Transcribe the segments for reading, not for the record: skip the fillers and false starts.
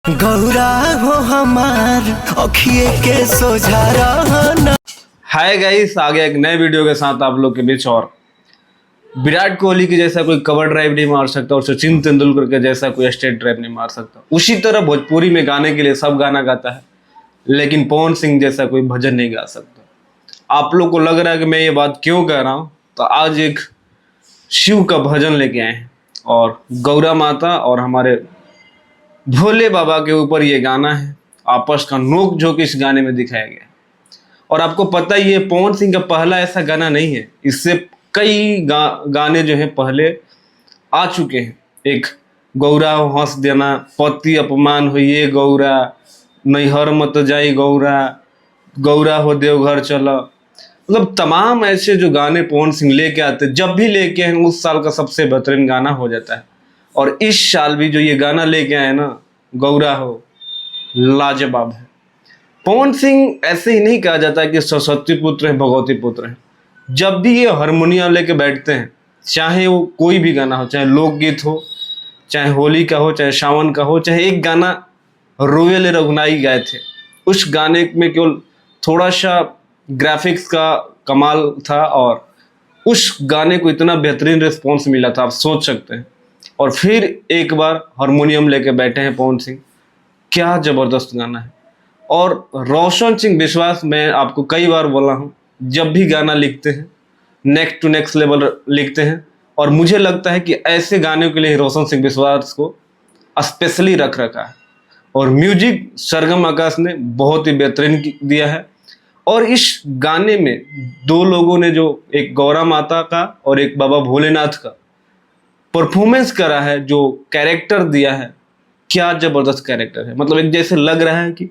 गौरा हो हमार अखिए के सोझा रहना। हाय गाइस, आ गया एक नए वीडियो के साथ आप लोग के बीच। और विराट कोहली की जैसा कोई कवर ड्राइव नहीं मार सकता और सचिन तेंदुलकर के जैसा कोई स्टेट ड्राइव नहीं मार सकता, उसी तरह भोजपुरी में गाने के लिए सब गाना गाता है, लेकिन पवन सिंह जैसा कोई भजन नहीं गा सकता। आप लोग को लग रहा है कि मैं ये बात क्यों कह रहा हूँ, तो आज एक शिव का भजन लेके आए हैं और गौरा माता और हमारे भोले बाबा के ऊपर ये गाना है। आपस का नोक झोंक इस गाने में दिखाया गया है। और आपको पता ही है, पवन सिंह का पहला ऐसा गाना नहीं है, इससे कई गाने जो हैं पहले आ चुके हैं। एक गौरा हो हंस देना, पति अपमान हो ये गौरा, नैहर मत जाई गौरा, गौरा हो देवघर चला, मतलब तमाम ऐसे जो गाने पवन सिंह लेके आते, जब भी लेके हैं उस साल का सबसे बेहतरीन गाना हो जाता है। और इस साल भी जो ये गाना लेके आए ना, गौरा हो, लाजवाब है। पवन सिंह ऐसे ही नहीं कहा जाता कि सरस्वती पुत्र है, भगवती पुत्र है। जब भी ये हारमोनियम लेके बैठते हैं, चाहे वो कोई भी गाना हो, चाहे लोकगीत हो, चाहे होली का हो, चाहे सावन का हो, चाहे एक गाना रोयल रघुनाई गाए थे, उस गाने में केवल थोड़ा सा ग्राफिक्स का कमाल था और उस गाने को इतना बेहतरीन रिस्पॉन्स मिला था, आप सोच सकते हैं। और फिर एक बार हारमोनियम लेके बैठे हैं पवन सिंह, क्या जबरदस्त गाना है। और रोशन सिंह विश्वास, मैं आपको कई बार बोला हूँ, जब भी गाना लिखते हैं नेक्स्ट टू नेक्स्ट लेवल लिखते हैं। और मुझे लगता है कि ऐसे गानों के लिए रोशन सिंह विश्वास को स्पेशली रख रखा है। और म्यूजिक सरगम आकाश ने बहुत ही बेहतरीन दिया है। और इस गाने में दो लोगों ने जो एक गौरा माता का और एक बाबा भोलेनाथ का परफॉर्मेंस करा है, जो कैरेक्टर दिया है, क्या जबरदस्त कैरेक्टर है। मतलब एक जैसे लग रहा है कि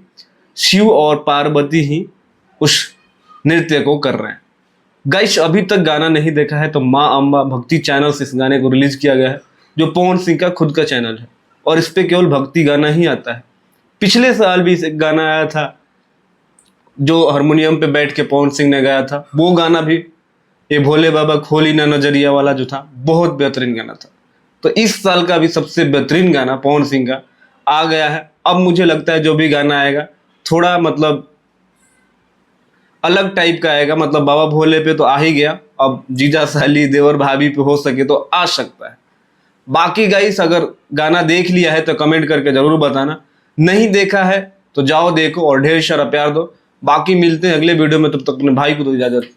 शिव और पार्वती ही उस नृत्य को कर रहे हैं। गाइस, अभी तक गाना नहीं देखा है तो माँ अम्बा भक्ति चैनल से इस गाने को रिलीज किया गया है, जो पवन सिंह का खुद का चैनल है। और इस पे केवल भक्ति गाना ही आता है। पिछले साल भी एक गाना आया था जो हारमोनियम पे बैठ के पवन सिंह ने गाया था, वो गाना भी ये भोले बाबा खोली ना नजरिया वाला जो था, बहुत बेहतरीन गाना था। तो इस साल का भी सबसे बेहतरीन गाना पवन सिंह का आ गया है। अब मुझे लगता है जो भी गाना आएगा थोड़ा मतलब अलग टाइप का आएगा। मतलब बाबा भोले पे तो आ ही गया, अब जीजा साली देवर भाभी पे हो सके तो आ सकता है। बाकी गाइस, अगर गाना देख लिया है तो कमेंट करके जरूर बताना, नहीं देखा है तो जाओ देखो और ढेर सारा प्यार दो। बाकी मिलते हैं अगले वीडियो में, तब तक अपने भाई को दो इजाजत।